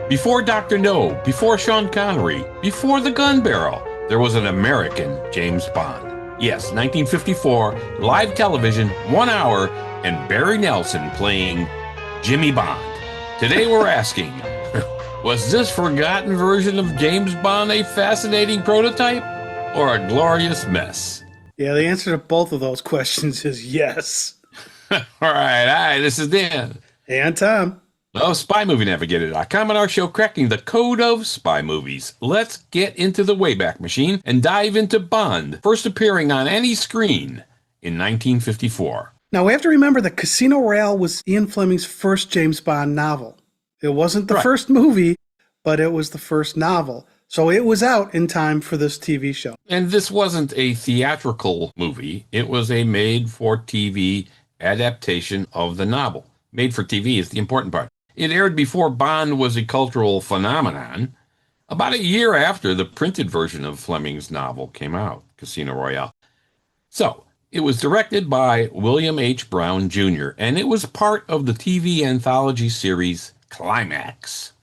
Before Dr. No, before Sean Connery, before the gun barrel, there was an American James Bond. Yes, 1954, live television, 1 hour, and Barry Nelson playing Jimmy Bond. Today we're asking, was this forgotten version of James Bond a fascinating prototype or a glorious mess? Yeah, the answer to both of those questions is yes. All right, hi, this is Dan. Hey, I'm Tom. Of SpyMovieNavigator.com and our show Cracking the Code of Spy Movies. Let's get into the Wayback Machine and dive into Bond, first appearing on any screen in 1954. Now, we have to remember that Casino Royale was Ian Fleming's first James Bond novel. It wasn't the first movie, but it was the first novel. So it was out in time for this TV show. And this wasn't a theatrical movie. It was a made-for-TV adaptation of the novel. Made for TV is the important part. It aired before Bond was a cultural phenomenon, about a year after the printed version of Fleming's novel came out, Casino Royale. So, it was directed by William H. Brown Jr., and it was part of the TV anthology series Climax.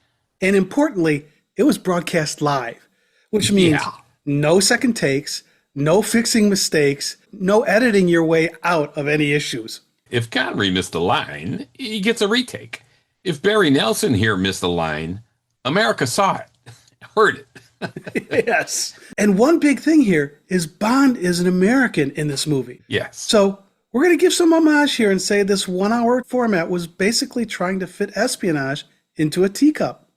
And importantly, it was broadcast live, which means no second takes, no fixing mistakes, no editing your way out of any issues. If Connery missed a line, he gets a retake. If Barry Nelson here missed a line, America saw it, heard it. Yes. And one big thing here is Bond is an American in this movie. Yes. So we're going to give some homage here and say this 1 hour format was basically trying to fit espionage into a teacup.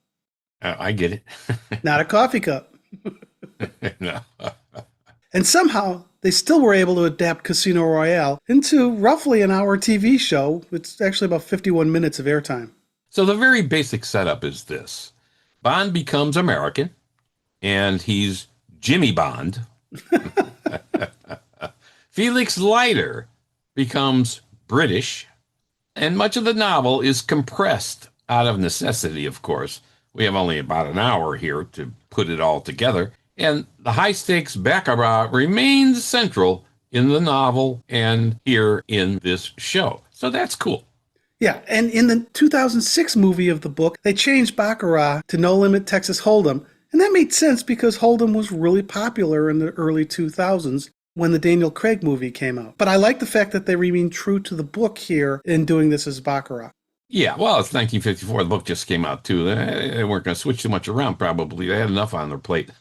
I get it. Not a coffee cup. No. And somehow they still were able to adapt Casino Royale into roughly an hour TV show. It's actually about 51 minutes of airtime. So the very basic setup is this. Bond becomes American, and he's Jimmy Bond. Felix Leiter becomes British, and much of the novel is compressed out of necessity, of course. We have only about an hour here to put it all together. And the high-stakes baccarat remains central in the novel and here in this show. So that's cool. Yeah, and in the 2006 movie of the book, they changed baccarat to No Limit Texas Hold'em. And that made sense because Hold'em was really popular in the early 2000s when the Daniel Craig movie came out. But I like the fact that they remain true to the book here in doing this as baccarat. Yeah, well, it's 1954. The book just came out, too. They weren't going to switch too much around, probably. They had enough on their plate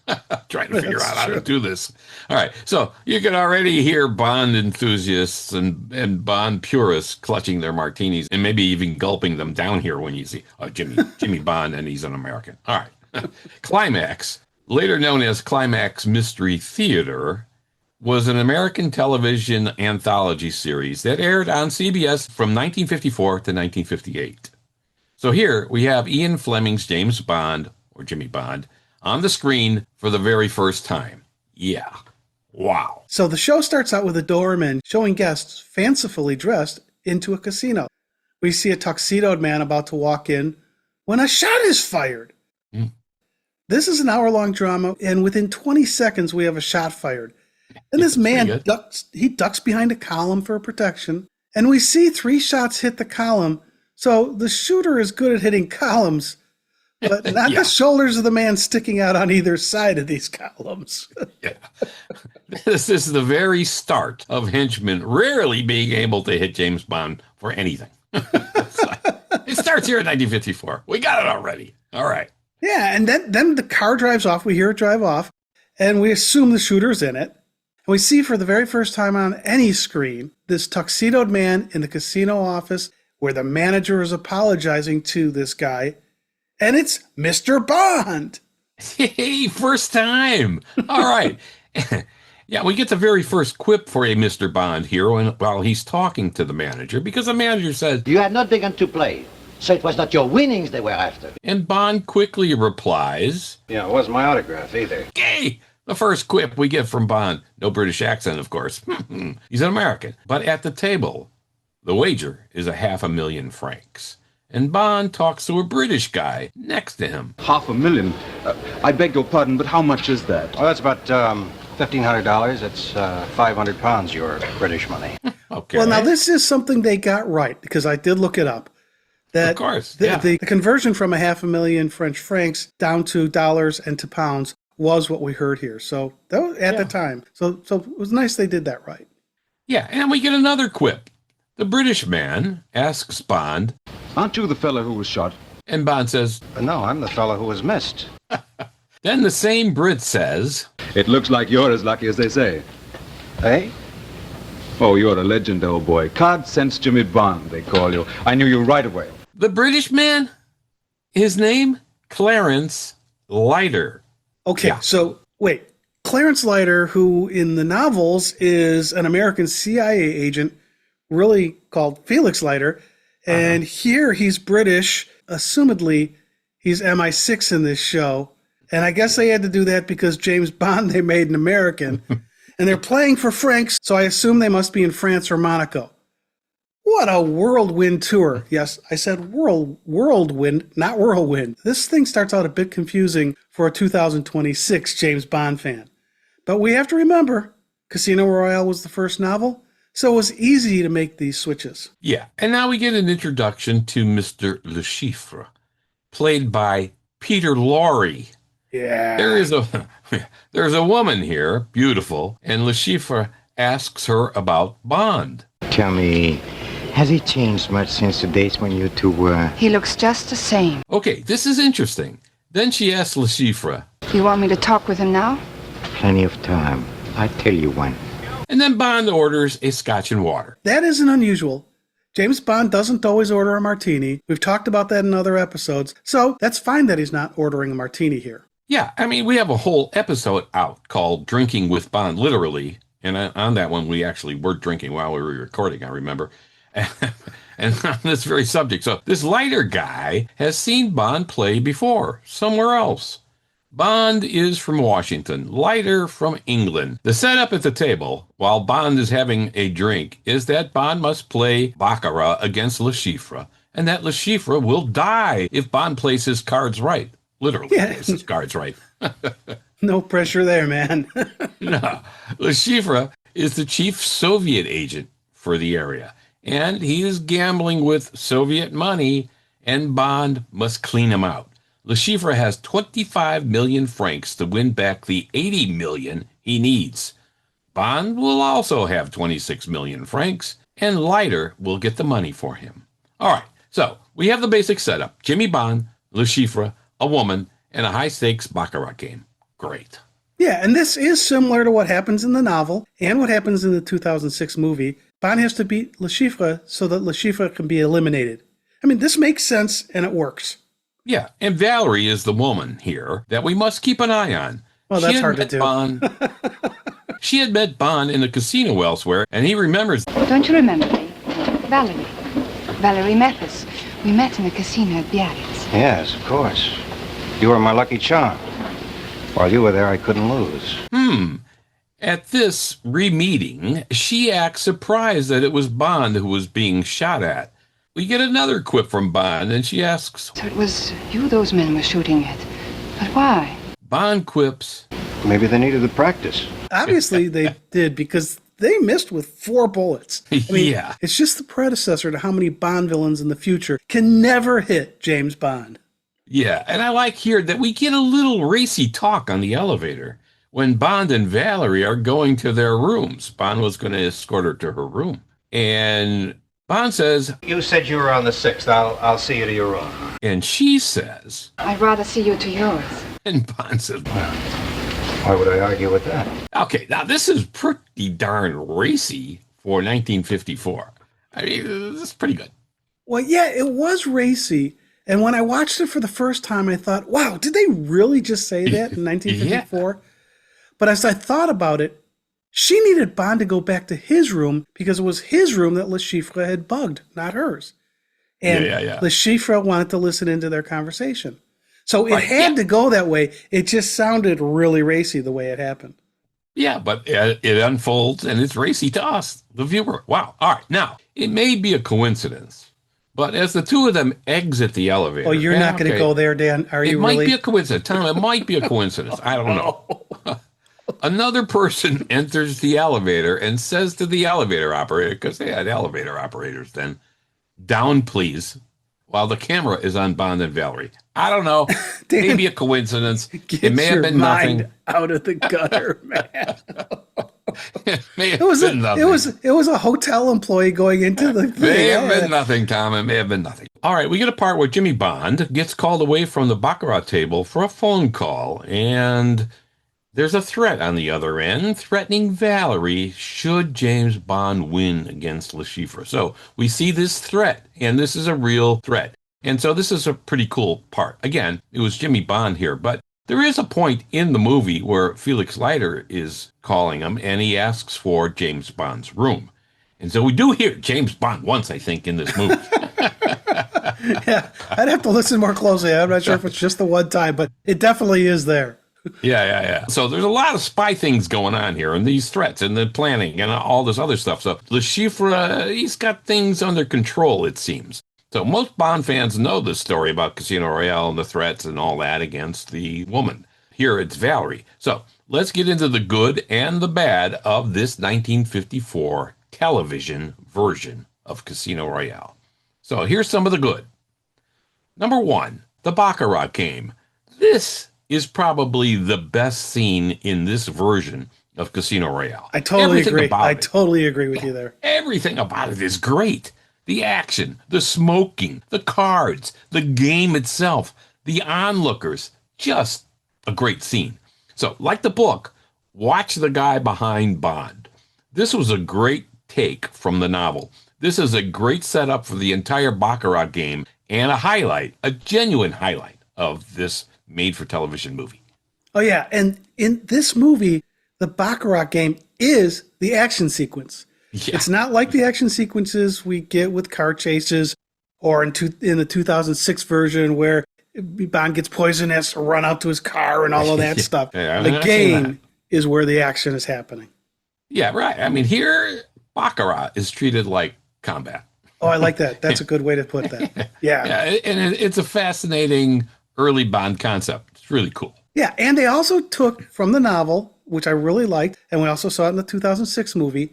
trying to figure out how to do this. All right, so you can already hear Bond enthusiasts and Bond purists clutching their martinis and maybe even gulping them down here when you see Jimmy Bond, and he's an American. All right. Climax, later known as Climax Mystery Theater, was an American television anthology series that aired on CBS from 1954 to 1958. So here we have Ian Fleming's James Bond, or Jimmy Bond, on the screen for the very first time. Yeah. Wow. So the show starts out with a doorman showing guests fancifully dressed into a casino. We see a tuxedoed man about to walk in when a shot is fired. This is an hour-long drama, and within 20 seconds we have a shot fired. And this man ducks behind a column for protection, and we see 3 shots hit the column. So the shooter is good at hitting columns, but not the shoulders of the man sticking out on either side of these columns. Yeah. This is the very start of henchmen rarely being able to hit James Bond for anything. It starts here in 1954. We got it already. All right. Yeah, and then the car drives off. We hear it drive off, and we assume the shooter's in it. And we see for the very first time on any screen, this tuxedoed man in the casino office where the manager is apologizing to this guy. And it's Mr. Bond. Hey, first time. All right. Yeah, we get the very first quip for a Mr. Bond here while he's talking to the manager, because the manager says, "You had not begun to play, so it was not your winnings they were after." And Bond quickly replies, "Yeah, it wasn't my autograph either." "Gay!" The first quip we get from Bond. No British accent, of course. He's an American. But at the table, the wager is $500,000 francs. And Bond talks to a British guy next to him. $500,000? I beg your pardon, but how much is that? Well, that's about $1,500. It's 500 pounds, your British money. Okay. Well, now this is something they got right, because I did look it up. that Of course, the conversion from 500,000 French francs down to dollars and to pounds was what we heard here. So that was at the time. So it was nice they did that right. Yeah, and we get another quip. The British man asks Bond, Aren't you the fella who was shot? and Bond says, No, I'm the fellow who was missed. then the same Brit says, It looks like you're as lucky as they say. Hey? Oh, you're a legend, old boy. Cod Sense Jimmy Bond, they call you. I knew you right away. the British man, his name, Clarence Leiter. Okay, Yeah. so wait. Clarence Leiter, who in the novels is an American CIA agent, really called Felix Leiter, and here he's British. Assumedly, he's MI6 in this show. And I guess they had to do that because James Bond they made an American. And they're playing for francs, so I assume they must be in France or Monaco. What a whirlwind tour. Yes, I said whirlwind, not whirlwind. This thing starts out a bit confusing for a 2026 James Bond fan. But we have to remember, Casino Royale was the first novel, so it was easy to make these switches. Yeah, and now we get an introduction to Mr. Le Chiffre, played by Peter Lorre. Yeah. There's a woman here, beautiful, and Le Chiffre asks her about Bond. Tell me, has he changed much since the days when you two were... He looks just the same. Okay, this is interesting. Then she asks Le Chiffre, You want me to talk with him now? Plenty of time. I'll tell you when. and then Bond orders a scotch and water. That isn't unusual. James Bond doesn't always order a martini. We've talked about that in other episodes, so that's fine that he's not ordering a martini here. Yeah, I mean, we have a whole episode out called Drinking with Bond, literally. And on that one, we actually were drinking while we were recording, I remember. And on this very subject. So this Leiter guy has seen Bond play before, somewhere else. Bond is from Washington, Leiter from England. The setup at the table, while Bond is having a drink, is that Bond must play baccarat against Le Chiffre, and that Le Chiffre will die if Bond plays his cards right. Literally, plays his cards right. No pressure there, man. No, Le Chiffre is the chief Soviet agent for the area, and he is gambling with Soviet money, and Bond must clean him out. Le Chiffre has 25 million francs to win back the 80 million he needs. Bond will also have 26 million francs, and Leiter will get the money for him. All right, so we have the basic setup. Jimmy Bond, Le Chiffre, a woman, and a high-stakes baccarat game. Great. Yeah, and this is similar to what happens in the novel and what happens in the 2006 movie. Bond has to beat Le Chiffre so that Le Chiffre can be eliminated. I mean, this makes sense and it works. Yeah, and Valerie is the woman here that we must keep an eye on. Well, that's hard to do. She had met Bond in a casino elsewhere, and he remembers. Don't you remember me? Valerie. Valerie met us. We met in the casino at Biarritz. Yes, of course. You were my lucky charm. While you were there, I couldn't lose. At this re-meeting, she acts surprised that it was Bond who was being shot at. We get another quip from Bond, and she asks, So it was you those men were shooting at. But why? Bond quips, Maybe they needed the practice. Obviously, they did because they missed with 4 bullets. I mean, Yeah. It's just the predecessor to how many Bond villains in the future can never hit James Bond. yeah, and I like here that we get a little racy talk on the elevator when Bond and Valerie are going to their rooms. Bond was going to escort her to her room. And Bond says, You said you were on the 6th. I'll see you to your room. and she says, I'd rather see you to yours. and Bond says, Why would I argue with that? okay, now this is pretty darn racy for 1954. I mean, this is pretty good. Well, yeah, it was racy. And when I watched it for the first time, I thought, wow, did they really just say that in 1954? But as I thought about it, she needed Bond to go back to his room because it was his room that Le Chiffre had bugged, not hers. And Yeah. Le Chiffre wanted to listen into their conversation. So it had to go that way. It just sounded really racy the way it happened. Yeah, but it unfolds and it's racy to us, the viewer. Wow. All right. Now, it may be a coincidence, but as the two of them exit the elevator. Oh, you're not going to go there, Dan. Are you really? It might be a coincidence. Tom, it might be a coincidence. I don't know. Another person enters the elevator and says to the elevator operator, because they had elevator operators then, down, please. while the camera is on Bond and Valerie. I don't know. Dan, Maybe a coincidence. Get It may have your been mind nothing. out of the gutter, man. It may have It was been nothing. it was a hotel employee going into the thing. May have been nothing, Tom. It may have been nothing. All right, we get a part where Jimmy Bond gets called away from the baccarat table for a phone call, and there's a threat on the other end, threatening Valerie should James Bond win against Le Chiffre. So we see this threat, and this is a real threat. And so this is a pretty cool part. Again, it was Jimmy Bond here, but there is a point in the movie where Felix Leiter is calling him, and he asks for James Bond's room. And so we do hear James Bond once, I think, in this movie. Yeah, I'd have to listen more closely. I'm not sure if it's just the one time, but it definitely is there. Yeah. So there's a lot of spy things going on here, and these threats, and the planning, and all this other stuff. So Le Chiffre, he's got things under control, it seems. So most Bond fans know this story about Casino Royale and the threats and all that against the woman. Here it's Valerie. So let's get into the good and the bad of this 1954 television version of Casino Royale. So here's some of the good. Number one, the baccarat game. This is probably the best scene in this version of Casino Royale. I totally agree. I it. totally agree with you there. Everything about it is great. The action, the smoking, the cards, the game itself, the onlookers, just a great scene. So, like the book, watch the guy behind Bond. This was a great take from the novel. This is a great setup for the entire baccarat game and a highlight, a genuine highlight of this made-for-television movie. Oh, yeah. And in this movie, the baccarat game is the action sequence. Yeah. It's not like the action sequences we get with car chases or in the 2006 version where Bond gets poisoned, has to run out to his car and all of that stuff. Yeah, the game is where the action is happening. Yeah, right. I mean, here, baccarat is treated like combat. Oh, I like that. That's a good way to put that. Yeah. And it's a fascinating early Bond concept. It's really cool. Yeah, and they also took from the novel, which I really liked, and we also saw it in the 2006 movie,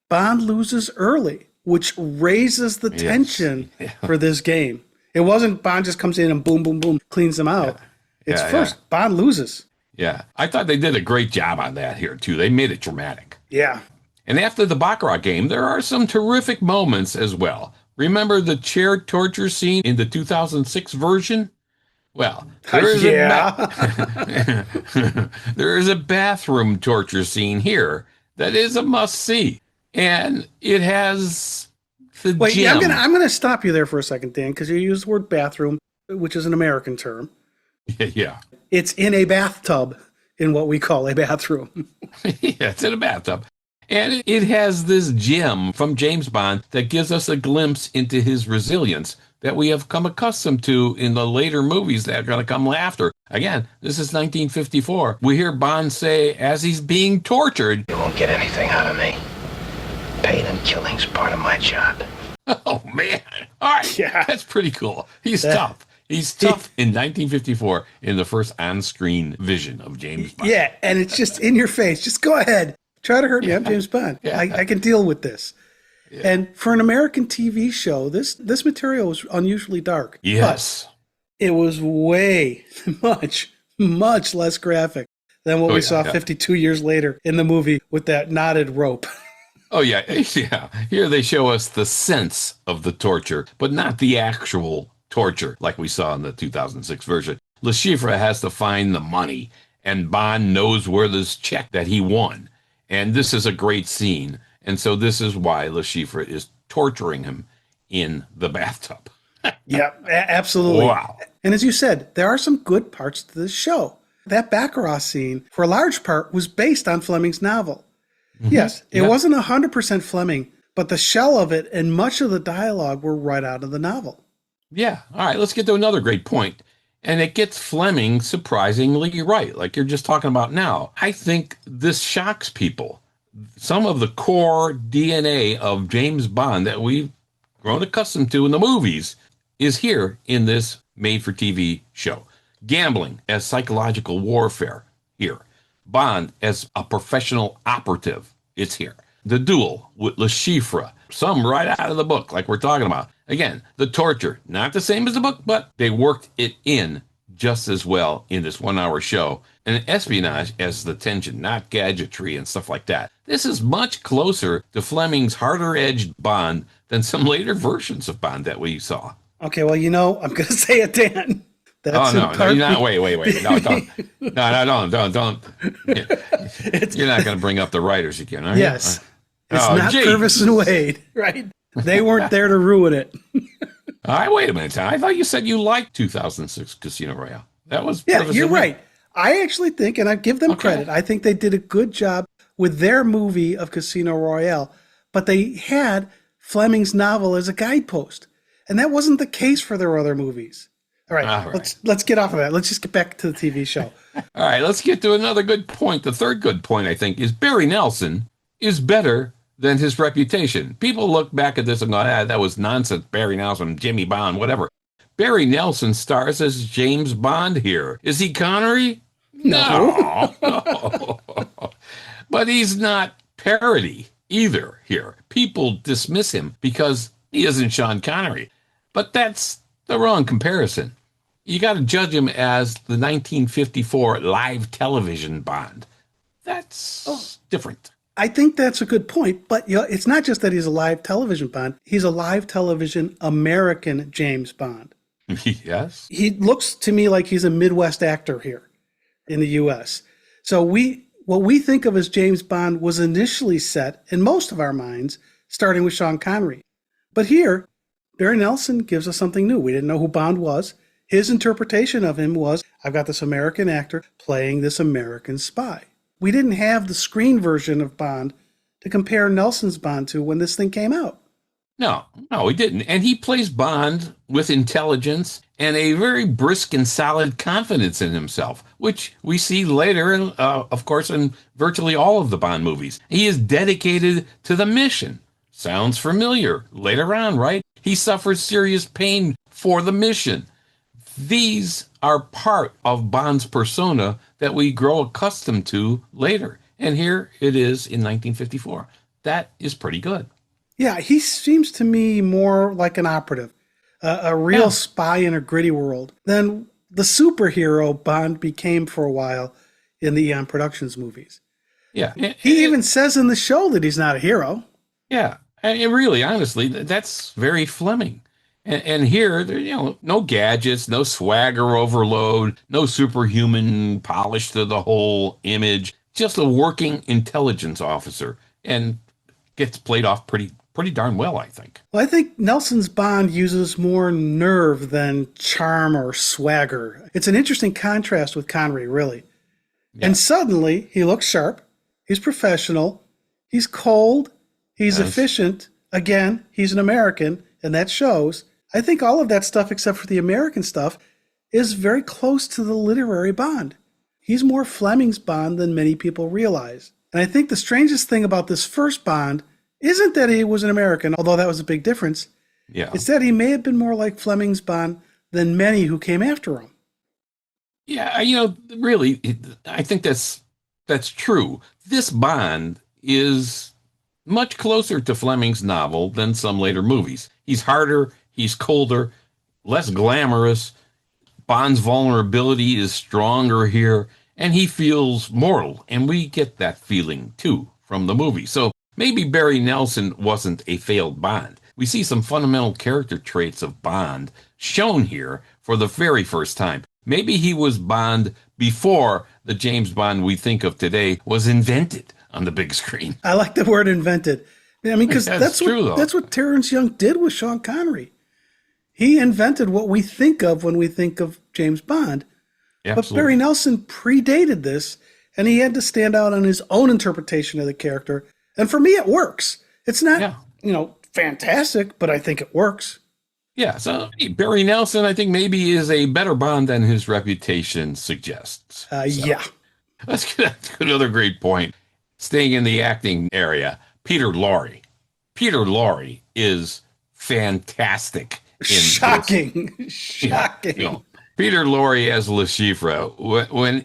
Bond loses early, which raises the tension for this game. It wasn't Bond just comes in and boom, boom, boom, cleans them out. It's first, Bond loses. Yeah, I thought they did a great job on that here, too. They made it dramatic. Yeah. And after the baccarat game, there are some terrific moments as well. Remember the chair torture scene in the 2006 version? Well, there is a bathroom torture scene here that is a must-see. And it has the gem. I'm gonna stop you there for a second, Dan, because you used the word bathroom, which is an American term. Yeah. It's in a bathtub in what we call a bathroom. Yeah, it's in a bathtub. And it has this gem from James Bond that gives us a glimpse into his resilience that we have come accustomed to in the later movies that are going to come after. Again, this is 1954. We hear Bond say, as he's being tortured, You won't get anything out of me. Pain and killing's part of my job. oh, man. All right. Yeah. That's pretty cool. He's tough. He's tough in 1954 in the first on-screen vision of James Bond. Yeah, and it's just in your face. Just go ahead. Try to hurt me. I'm James Bond. Yeah. I can deal with this. Yeah. And for an American TV show, this material was unusually dark. Yes. But it was way much less graphic than what we saw 52 years later in the movie with that knotted rope. Oh, yeah. Yeah. Here they show us the sense of the torture, but not the actual torture like we saw in the 2006 version. Le Chiffre has to find the money, and Bond knows where this check that he won. And this is a great scene. And so this is why Le Chiffre is torturing him in the bathtub. Yeah, absolutely. Wow. And as you said, there are some good parts to this show. That baccarat scene, for a large part, was based on Fleming's novel. Mm-hmm. Yes, it wasn't 100% Fleming, but the shell of it and much of the dialogue were right out of the novel. Yeah. All right, let's get to another great point. And it gets Fleming surprisingly right, like you're just talking about now. I think this shocks people. Some of the core DNA of James Bond that we've grown accustomed to in the movies is here in this made-for-TV show. Gambling as psychological warfare, here. Bond as a professional operative, it's here. The duel with Le Chiffre, some right out of the book, like we're talking about. Again, the torture, not the same as the book, but they worked it in just as well in this 1 hour show. And espionage as the tension, not gadgetry and stuff like that. This is much closer to Fleming's harder-edged Bond than some later versions of Bond that we saw. Okay, well, I'm going to say it, Dan. That's no, you're not. Wait. No, don't. No, don't. You're not going to bring up the writers again, are you? Yes. It's not Purvis and Wade, right? They weren't there to ruin it. All right, wait a minute. I thought you said you liked 2006 Casino Royale. That was Purvis you're and Wade. right. I actually think, and I give them credit, I think they did a good job with their movie of Casino Royale, but they had Fleming's novel as a guidepost, and that wasn't the case for their other movies. All right. Let's get off of that. Let's just get back to the TV show. All right, let's get to another good point. The third good point, I think, is Barry Nelson is better than his reputation. People look back at this and go, that was nonsense. Barry Nelson, Jimmy Bond, whatever. Barry Nelson stars as James Bond here. Is he Connery? No. But he's not parody either here. People dismiss him because he isn't Sean Connery. But that's the wrong comparison. You got to judge him as the 1954 live television Bond. That's different. I think that's a good point, but it's not just that he's a live television Bond. He's a live television American James Bond. Yes. He looks to me like he's a Midwest actor here in the U.S. So what we think of as James Bond was initially set in most of our minds, starting with Sean Connery. But here, Barry Nelson gives us something new. We didn't know who Bond was. His interpretation of him was, I've got this American actor playing this American spy. We didn't have the screen version of Bond to compare Nelson's Bond to when this thing came out. No, he didn't. And he plays Bond with intelligence and a very brisk and solid confidence in himself, which we see later, of course, in virtually all of the Bond movies. He is dedicated to the mission. Sounds familiar. Later on, right? He suffers serious pain for the mission. These are part of Bond's persona that we grow accustomed to later. And here it is in 1954. That is pretty good. Yeah, he seems to me more like an operative, a real spy in a gritty world than the superhero Bond became for a while in the Eon Productions movies. Yeah. He even says in the show that he's not a hero. Yeah. And really, honestly, that's very Fleming. And here, no gadgets, no swagger overload, no superhuman polish to the whole image, just a working intelligence officer, and gets played off pretty darn well, I think. Well, I think Nelson's Bond uses more nerve than charm or swagger. It's an interesting contrast with Connery, really. Yeah. And suddenly, he looks sharp, he's professional, he's cold, he's efficient. Again, he's an American, and that shows. I think all of that stuff, except for the American stuff, is very close to the literary Bond. He's more Fleming's Bond than many people realize. And I think the strangest thing about this first Bond isn't that he was an American, although that was a big difference. Yeah. It's that he may have been more like Fleming's Bond than many who came after him. Yeah, really, I think that's true. This Bond is much closer to Fleming's novel than some later movies. He's harder, he's colder, less glamorous. Bond's vulnerability is stronger here, and he feels mortal, and we get that feeling, too, from the movie. So maybe Barry Nelson wasn't a failed Bond. We see some fundamental character traits of Bond shown here for the very first time. Maybe he was Bond before the James Bond we think of today was invented on the big screen. I like the word invented. I mean, because that's what Terrence Young did with Sean Connery. He invented what we think of when we think of James Bond. Absolutely. But Barry Nelson predated this, and he had to stand out on his own interpretation of the character. And for me, it works. It's not, fantastic, but I think it works. Yeah, so Barry Nelson, I think maybe is a better Bond than his reputation suggests. Yeah. That's another great point. Staying in the acting area, Peter Lorre. Peter Lorre is fantastic. Shocking. Peter Lorre as Le Chiffre.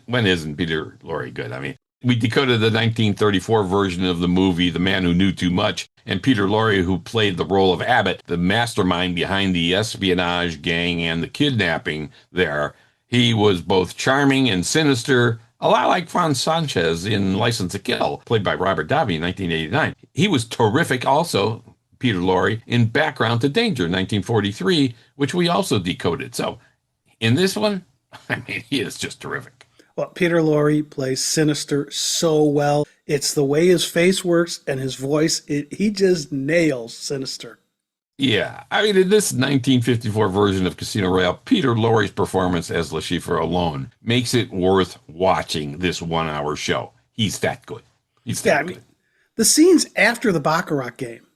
When isn't Peter Lorre good? I mean, We decoded the 1934 version of the movie, The Man Who Knew Too Much, and Peter Lorre, who played the role of Abbott, the mastermind behind the espionage gang and the kidnapping there. He was both charming and sinister, a lot like Franz Sanchez in License to Kill, played by Robert Davi in 1989. He was terrific also, Peter Lorre, in Background to Danger, 1943, which we also decoded. So in this one, I mean, he is just terrific. Well, Peter Lorre plays Sinister so well. It's the way his face works and his voice. He just nails Sinister. Yeah. I mean, in this 1954 version of Casino Royale, Peter Lorre's performance as Le Chiffre alone makes it worth watching this 1 hour show. He's that good. He's that good. The scenes after the baccarat game,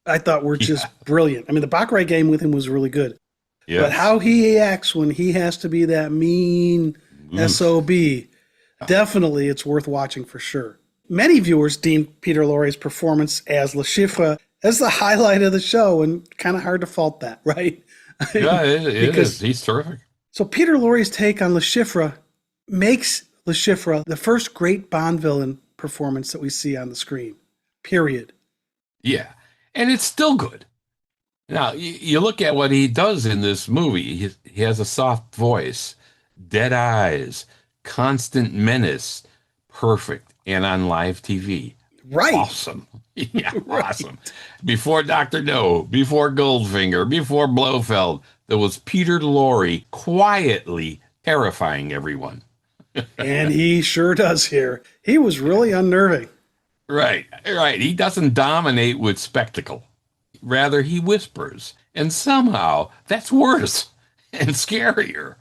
I thought were just brilliant. I mean, the baccarat game with him was really good. Yes. But how he acts when he has to be that mean SOB, definitely it's worth watching for sure. Many viewers deem Peter Lorre's performance as Le Chiffre as the highlight of the show, and kind of hard to fault that, right? Yeah, it is. He's terrific. So Peter Lorre's take on Le Chiffre makes Le Chiffre the first great Bond villain performance that we see on the screen, period. Yeah, and it's still good. Now, you look at what he does in this movie. He has a soft voice, dead eyes, constant menace, perfect, and on live TV. Right. Awesome. Yeah, right. Awesome. Before Dr. No, before Goldfinger, before Blofeld, there was Peter Lorre quietly terrifying everyone. And he sure does here. He was really unnerving. Right. He doesn't dominate with spectacle. Rather, he whispers. And somehow, that's worse and scarier.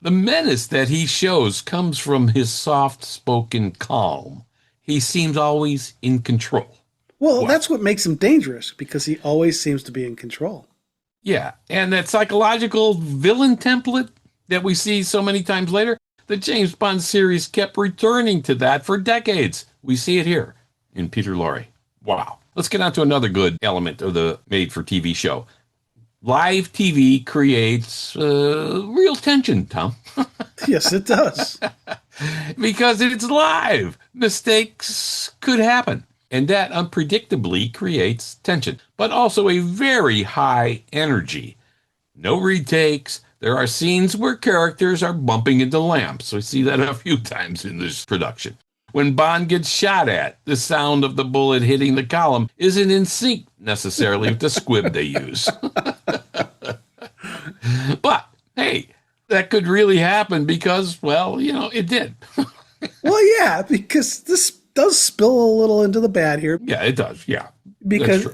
The menace that he shows comes from his soft-spoken calm. He seems always in control. Well, that's what makes him dangerous, because he always seems to be in control. Yeah, and that psychological villain template that we see so many times later, the James Bond series kept returning to that for decades. We see it here in Peter Lorre. Wow. Let's get on to another good element of the made-for-TV show. Live TV creates real tension, Tom. Yes, it does. Because it's live. Mistakes could happen. And that unpredictably creates tension, but also a very high energy. No retakes. There are scenes where characters are bumping into lamps. We see that a few times in this production. When Bond gets shot at, the sound of the bullet hitting the column isn't in sync necessarily with the squib they use. But, hey, that could really happen because, well, it did. Well, yeah, because this does spill a little into the bad here. Yeah, it does, yeah. Because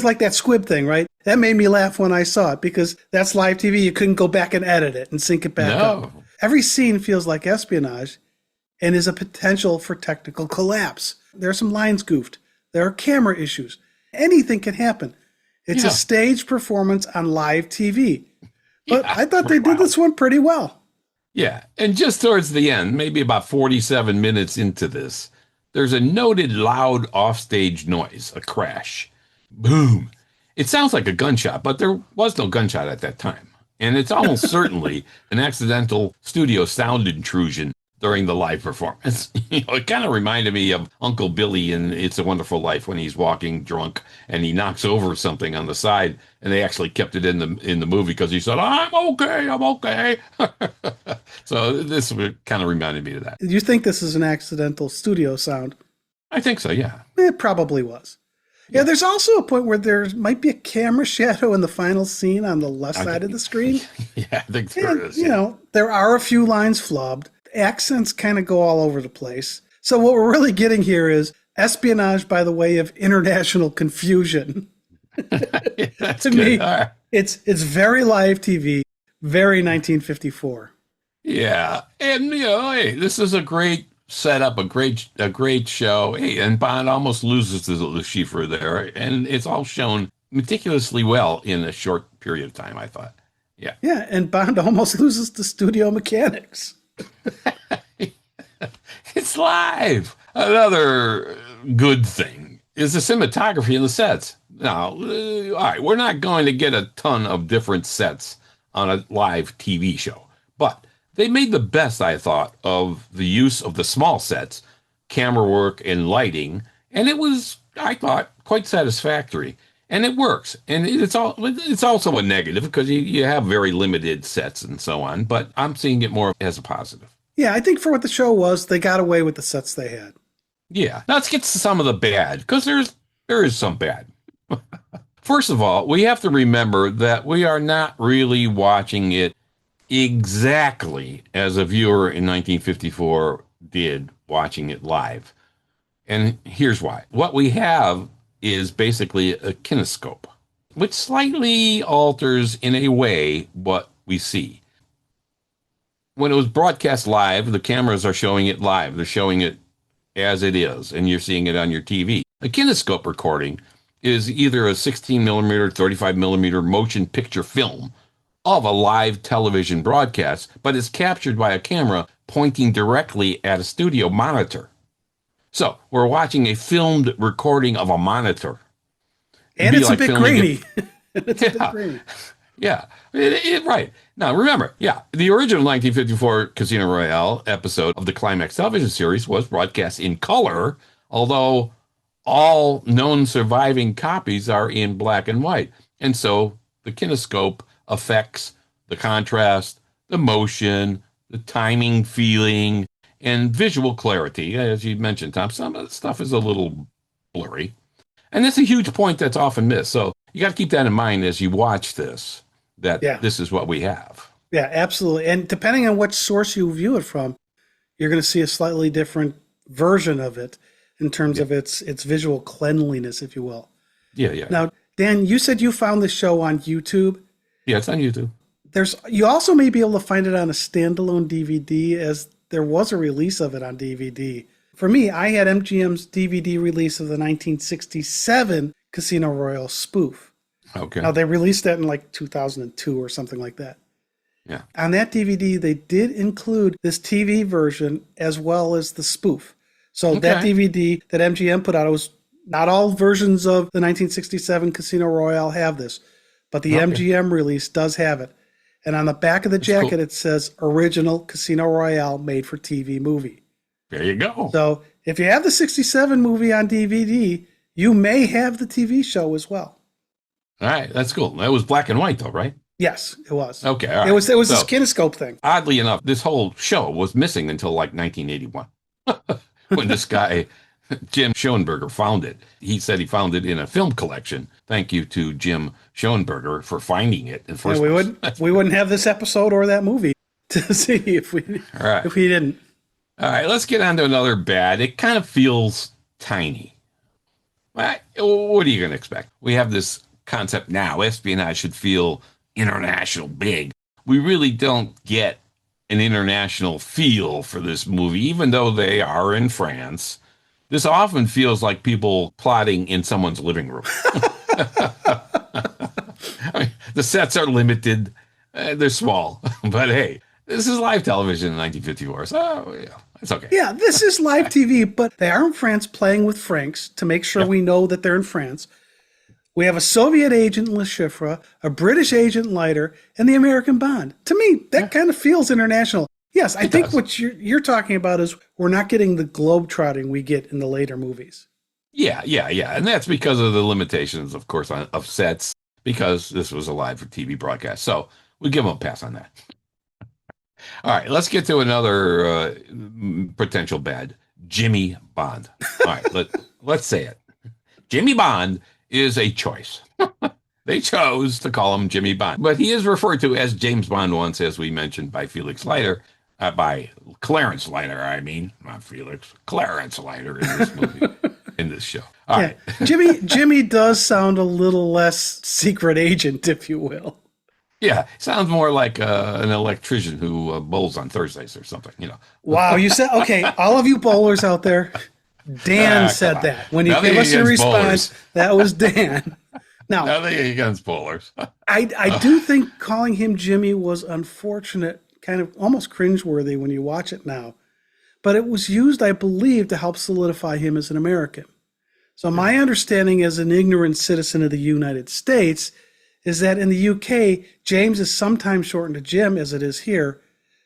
like that squib thing, right? That made me laugh when I saw it, because that's live TV. You couldn't go back and edit it and sync it back up. Every scene feels like espionage and is a potential for technical collapse. There are some lines goofed. There are camera issues. Anything can happen. It's a staged performance on live TV. But I thought they did this one pretty well. Yeah, and just towards the end, maybe about 47 minutes into this, there's a noted loud offstage noise, a crash. Boom. It sounds like a gunshot, but there was no gunshot at that time. And it's almost certainly an accidental studio sound intrusion during the live performance. It kind of reminded me of Uncle Billy in It's a Wonderful Life when he's walking drunk and he knocks over something on the side, and they actually kept it in the movie because he said, I'm okay. So this kind of reminded me of that. Do you think this is an accidental studio sound? I think so, yeah. It probably was. Yeah, there's also a point where there might be a camera shadow in the final scene on the left side of the screen. Yeah, I think there is. There are a few lines flubbed. Accents kind of go all over the place. So what we're really getting here is espionage by the way of international confusion. To me, right. It's very live TV, very 1954. Yeah, and hey, this is a great setup, a great show. Hey, and Bond almost loses to Le Chiffre there, and it's all shown meticulously well in a short period of time, I thought. Yeah. Yeah, and Bond almost loses to studio mechanics. It's live. Another good thing is the cinematography in the sets. Now, all right, we're not going to get a ton of different sets on a live TV show, but they made the best, I thought, of the use of the small sets, camera work and lighting, and it was, I thought, quite satisfactory. And it works. And it's also a negative because you have very limited sets and so on, but I'm seeing it more as a positive. Yeah, I think for what the show was, they got away with the sets they had. Yeah. Now let's get to some of the bad, because there is some bad. First of all, we have to remember that we are not really watching it exactly as a viewer in 1954 did watching it live. And here's why. What we have is basically a kinescope, which slightly alters in a way what we see. When it was broadcast live, the cameras are showing it live. They're showing it as it is, and you're seeing it on your TV. A kinescope recording is either a 16 millimeter, 35 millimeter motion picture film of a live television broadcast, but it's captured by a camera pointing directly at a studio monitor. So we're watching a filmed recording of a monitor. And it's a bit grainy. It's a bit grainy. Yeah, right. Now, remember, the original 1954 Casino Royale episode of the Climax television series was broadcast in color, although all known surviving copies are in black and white. And so the kinescope affects the contrast, the motion, the timing, feeling, and visual clarity. As you mentioned, Tom, some of the stuff is a little blurry. And that's a huge point that's often missed. So you got to keep that in mind as you watch this, that this is what we have. Yeah, absolutely. And depending on which source you view it from, you're going to see a slightly different version of it in terms of its visual cleanliness, if you will. Yeah. Now, Dan, you said you found this show on YouTube. Yeah, it's on YouTube. You also may be able to find it on a standalone DVD, as there was a release of it on DVD. For me, I had MGM's DVD release of the 1967 Casino Royale spoof. Okay. Now, they released that in like 2002 or something like that. Yeah. On that DVD, they did include this TV version as well as the spoof. So that DVD that MGM put out, it was not all versions of the 1967 Casino Royale have this, but the MGM release does have it. And on the back of the jacket, it says Original Casino Royale Made for TV Movie. There you go. So if you have the 67 movie on DVD, you may have the TV show as well. All right, that's cool. That was black and white, though, right? Yes, it was. Okay, all right. It was this kinescope thing. Oddly enough, this whole show was missing until like 1981, when this guy, Jim Schoenberger, found it. He said he found it in a film collection. Thank you to Jim Schoenberger for finding it in the first place. We wouldn't have this episode or that movie to see if we didn't. All right, let's get on to another bad. It kind of feels tiny. What are you going to expect? We have this concept now. Espionage should feel international big. We really don't get an international feel for this movie, even though they are in France. This often feels like people plotting in someone's living room. I mean, the sets are limited. They're small. But hey, this is live television in 1954, so yeah, it's okay. Yeah, this is live TV, but they are in France playing with Franks to make sure we know that they're in France. We have a Soviet agent, Le Chiffre, a British agent, Leiter, and the American Bond. To me, that kind of feels international. Yes, I think what you're talking about is we're not getting the globe-trotting we get in the later movies. Yeah. And that's because of the limitations, of course, of sets, because this was a live TV broadcast. So we give them a pass on that. All right, let's get to another potential bad. Jimmy Bond. All right, let's say it. Jimmy Bond is a choice. They chose to call him Jimmy Bond, but he is referred to as James Bond once, as we mentioned, by Felix Leiter, by Clarence Leiter, I mean, not Felix, Clarence Leiter in this movie, in this show. All right. Jimmy does sound a little less secret agent, if you will. Yeah, sounds more like an electrician who bowls on Thursdays or something, you know. Wow, you said, okay, all of you bowlers out there, Dan said that. When you gave us your response, that was Dan. Now, nothing against bowlers. I do think calling him Jimmy was unfortunate, kind of almost cringeworthy when you watch it now. But it was used, I believe, to help solidify him as an American. So my understanding as an ignorant citizen of the United States is that in the UK, James is sometimes shortened to Jim, as it is here,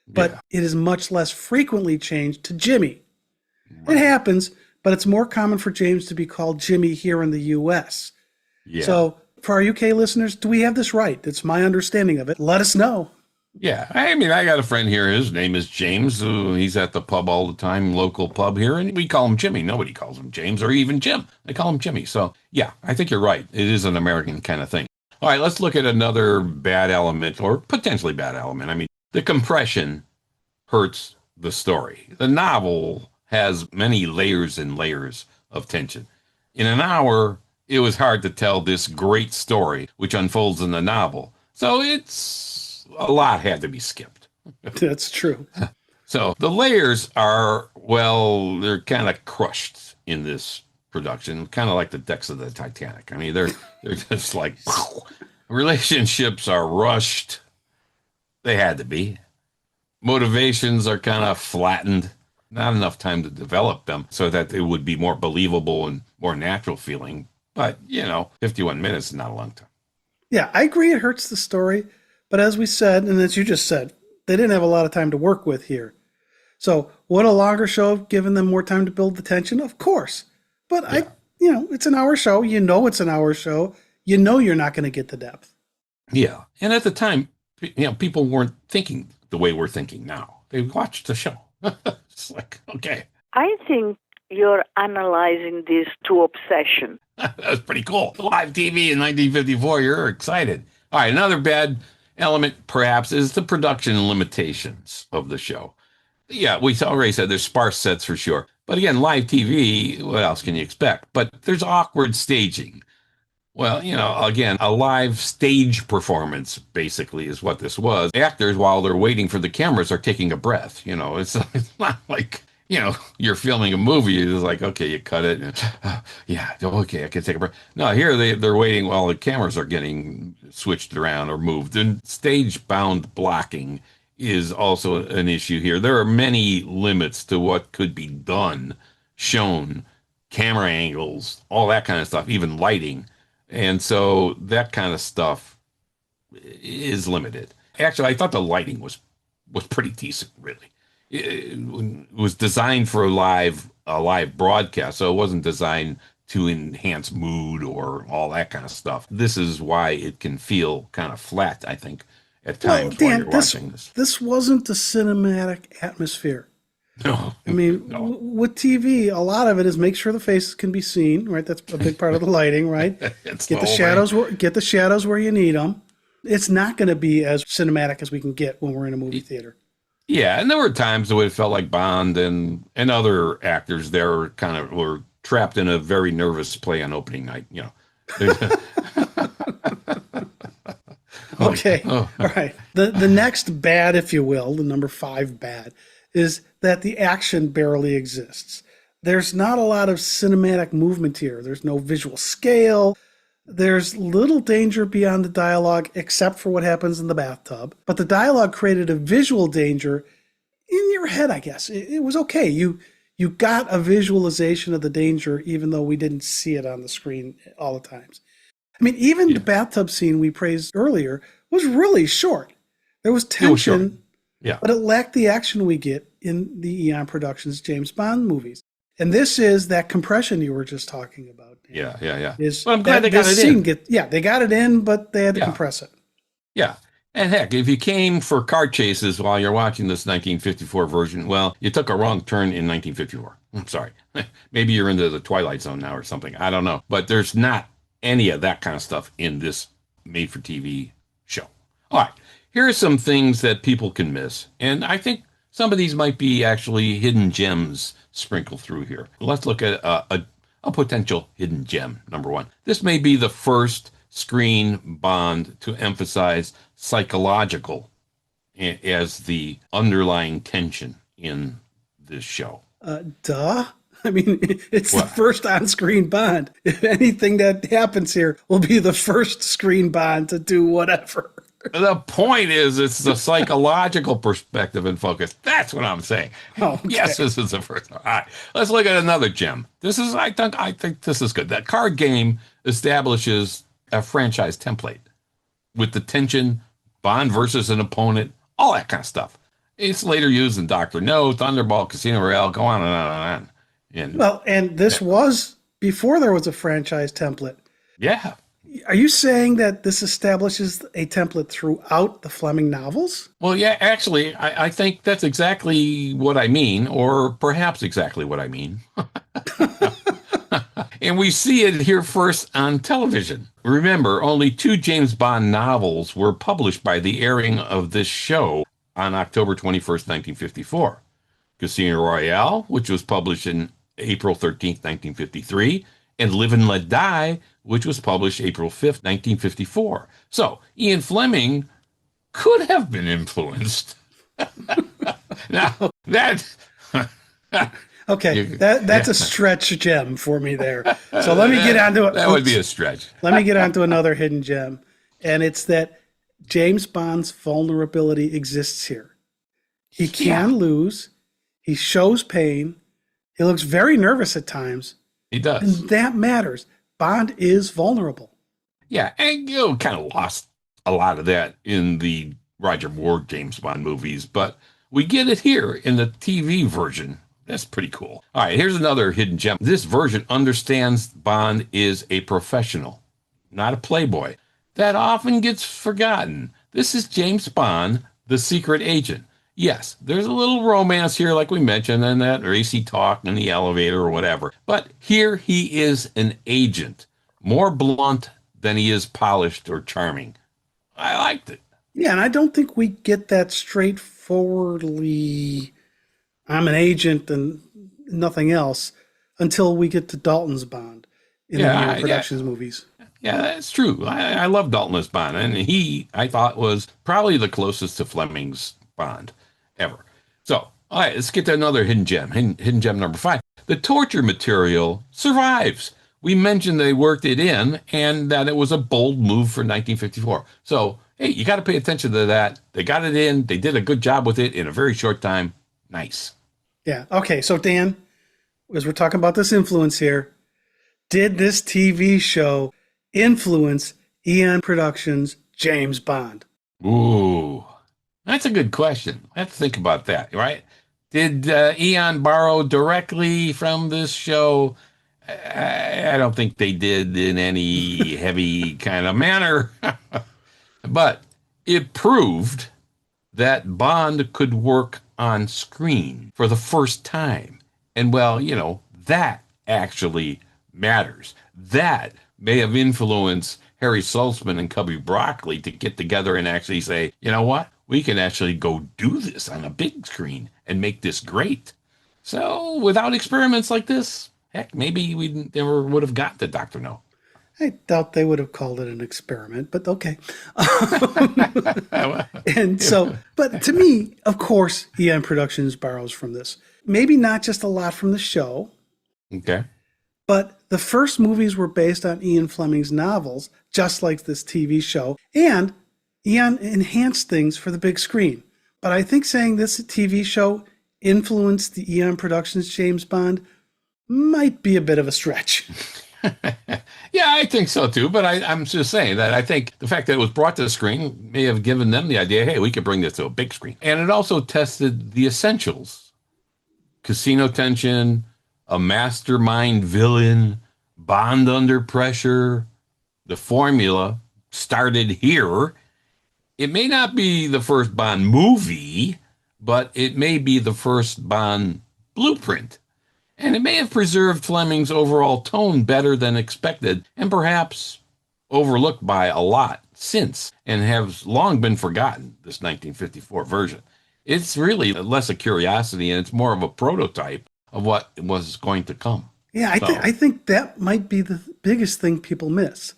but it is much less frequently changed to Jimmy. It happens, but it's more common for James to be called Jimmy here in the U.S. Yeah. So for our UK listeners, do we have this right? It's my understanding of it. Let us know. Yeah, I mean, I got a friend here. His name is James. He's at the pub all the time, local pub here, and we call him Jimmy. Nobody calls him James or even Jim. They call him Jimmy. So, yeah, I think you're right. It is an American kind of thing. All right, let's look at another bad element or potentially bad element. I mean, the compression hurts the story. The novel has many layers and layers of tension. In an hour, it was hard to tell this great story, which unfolds in the novel. So a lot had to be skipped. That's true. So the layers are, well, they're kind of crushed in this production, kind of like the decks of the Titanic. I mean, they're just like, wow. Relationships are rushed. They had to be. Motivations are kind of flattened. Not enough time to develop them so that it would be more believable and more natural feeling. But, 51 minutes is not a long time. Yeah, I agree it hurts the story. But as we said, and as you just said, they didn't have a lot of time to work with here. So would a longer show have given them more time to build the tension? Of course. But yeah. It's an hour show. It's an hour show. You're not going to get the depth. Yeah. And at the time, people weren't thinking the way we're thinking now. They watched the show. It's like, okay. I think you're analyzing this to obsession. That was pretty cool. Live TV in 1954. You're excited. All right. Another bad element, perhaps, is the production limitations of the show. Yeah, we already said there's sparse sets for sure. But again, live TV, what else can you expect? But there's awkward staging. Well, again, a live stage performance basically is what this was. Actors, while they're waiting for the cameras, are taking a breath. It's not like, you're filming a movie. It's like, okay, you cut it. And, yeah, okay, I can take a breath. No, here they're waiting while the cameras are getting switched around or moved. And stage-bound blocking is also an issue here. There are many limits to what could be done, shown, camera angles, all that kind of stuff, even lighting. And so that kind of stuff is limited. Actually, I thought the lighting was pretty decent, really. It was designed for a live broadcast, so it wasn't designed to enhance mood or all that kind of stuff. This is why it can feel kind of flat, I think, at times while you're watching this. This wasn't a cinematic atmosphere. No. I mean, with TV, a lot of it is make sure the faces can be seen, right? That's a big part of the lighting, right? Get the shadows where you need them. It's not going to be as cinematic as we can get when we're in a movie theater. Yeah, and there were times when it felt like Bond and other actors there were trapped in a very nervous play on opening night, Okay. All right. The next bad, if you will, the number 5 bad, is that the action barely exists. There's not a lot of cinematic movement here. There's no visual scale. There's little danger beyond the dialogue except for what happens in the bathtub. But the dialogue created a visual danger in your head, I guess. It was okay. You got a visualization of the danger even though we didn't see it on the screen all the times. I mean, even the bathtub scene we praised earlier was really short. There was tension, but it lacked the action we get in the Eon Productions James Bond movies. And this is that compression you were just talking about. Yeah. Well, I'm glad they got it in. They got it in, but they had to compress it. Yeah. And heck, if you came for car chases while you're watching this 1954 version, well, you took a wrong turn in 1954. I'm sorry. Maybe you're into the Twilight Zone now or something. I don't know. But there's not any of that kind of stuff in this made-for-TV show. All right. Here are some things that people can miss. And I think some of these might be actually hidden gems sprinkled through here. Let's look at a potential hidden gem, number 1. This may be the first screen Bond to emphasize psychological as the underlying tension in this show. Duh. I mean, it's the first on-screen Bond. If anything that happens here will be the first screen Bond to do whatever. The point is, it's the psychological perspective and focus. That's what I'm saying. Okay. Yes, this is the first one. All right, let's look at another gem. I think this is good. That card game establishes a franchise template with the tension, Bond versus an opponent, all that kind of stuff. It's later used in Doctor No, Thunderball, Casino Royale, go on and on and on. And Well, and this was before there was a franchise template. yeah. Are you saying that this establishes a template throughout the Fleming novels? Well, yeah, actually, I think that's exactly what I mean, or perhaps exactly what I mean. And we see it here first on television. Remember, only 2 James Bond novels were published by the airing of this show on October 21st, 1954. Casino Royale, which was published in April 13th, 1953, and Live and Let Die, which was published April 5th, 1954. So Ian Fleming could have been influenced. Now, that... Okay, that's a stretch gem for me there. So let me get onto it. That would be a stretch. Let me get onto another hidden gem, and it's that James Bond's vulnerability exists here. He can lose. He shows pain. He looks very nervous at times. He does. And that matters. Bond is vulnerable. Yeah, and you kind of lost a lot of that in the Roger Moore James Bond movies, but we get it here in the TV version. That's pretty cool. All right, here's another hidden gem. This version understands Bond is a professional, not a playboy. That often gets forgotten. This is James Bond, the secret agent. Yes, there's a little romance here, like we mentioned, and that racy talk in the elevator or whatever. But here he is an agent, more blunt than he is polished or charming. I liked it. Yeah, and I don't think we get that straightforwardly, I'm an agent and nothing else, until we get to Dalton's Bond in the Hero Productions movies. Yeah, that's true. I love Dalton as Bond, and he, I thought, was probably the closest to Fleming's Bond ever. So, all right, let's get to another hidden gem. Hidden gem number 5. The torture material survives. We mentioned they worked it in and that it was a bold move for 1954. So, hey, you got to pay attention to that. They got it in. They did a good job with it in a very short time. Nice. Yeah. Okay. So, Dan, as we're talking about this influence here, did this TV show influence Eon Productions' James Bond? Ooh, that's a good question. I have to think about that, right? Did Eon borrow directly from this show? I don't think they did in any heavy kind of manner. But it proved that Bond could work on screen for the first time. And well, you know, that actually matters. That may have influenced Harry Saltzman and Cubby Broccoli to get together and actually say, you know what? We can actually go do this on a big screen and make this great. So without experiments like this, heck, maybe we never would have got to Dr. No. I doubt they would have called it an experiment, but okay. And so, but to me, of course, Eon Productions borrows from this. Maybe not just a lot from the show. Okay. But the first movies were based on Ian Fleming's novels, just like this TV show. And Ian enhanced things for the big screen. But I think saying this TV show influenced the Eon Productions James Bond might be a bit of a stretch. Yeah, I think so too. But I'm just saying that I think the fact that it was brought to the screen may have given them the idea, hey, we could bring this to a big screen. And it also tested the essentials. Casino tension, a mastermind villain, Bond under pressure. The formula started here. It may not be the first Bond movie, but it may be the first Bond blueprint. And it may have preserved Fleming's overall tone better than expected, and perhaps overlooked by a lot since, and has long been forgotten, this 1954 version. It's really less a curiosity, and it's more of a prototype of what was going to come. Yeah, I think that might be the biggest thing people miss.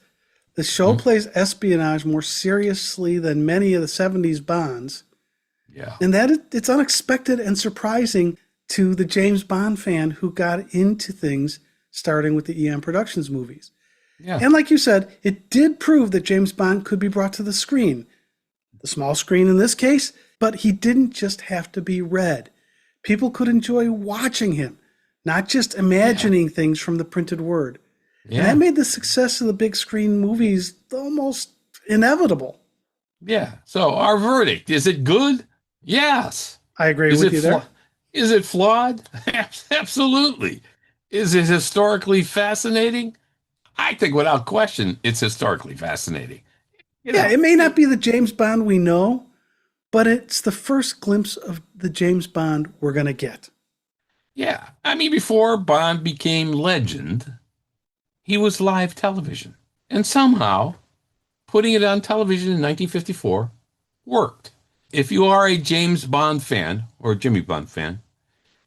The show plays espionage more seriously than many of the 70s Bonds. Yeah. And that it's unexpected and surprising to the James Bond fan who got into things starting with the Eon Productions movies. Yeah. And like you said, it did prove that James Bond could be brought to the screen. The small screen in this case, but he didn't just have to be read. People could enjoy watching him, not just imagining things from the printed word. Yeah. And that made the success of the big screen movies almost inevitable. Yeah. So our verdict, is it good? Yes. I agree with you there. Is it flawed? Absolutely. Is it historically fascinating? I think without question, it's historically fascinating. Yeah, it may not be the James Bond we know, but it's the first glimpse of the James Bond we're going to get. Yeah. I mean, before Bond became legend, he was live television. And somehow, putting it on television in 1954 worked. If you are a James Bond fan or Jimmy Bond fan,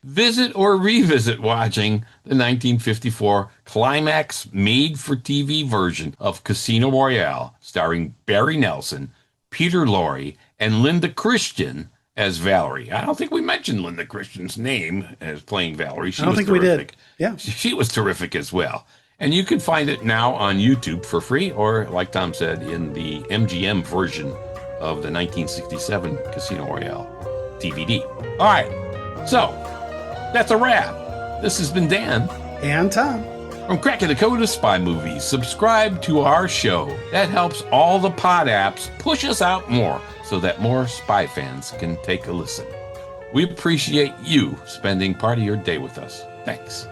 visit or revisit watching the 1954 Climax made-for-TV version of Casino Royale, starring Barry Nelson, Peter Lorre, and Linda Christian as Valerie. I don't think we mentioned Linda Christian's name as playing Valerie. I don't think we did. Yeah. She was terrific as well. And you can find it now on YouTube for free, or like Tom said, in the MGM version of the 1967 Casino Royale DVD. All right, so that's a wrap. This has been Dan. And Tom. From Cracking the Code of Spy Movies. Subscribe to our show. That helps all the pod apps push us out more so that more spy fans can take a listen. We appreciate you spending part of your day with us. Thanks.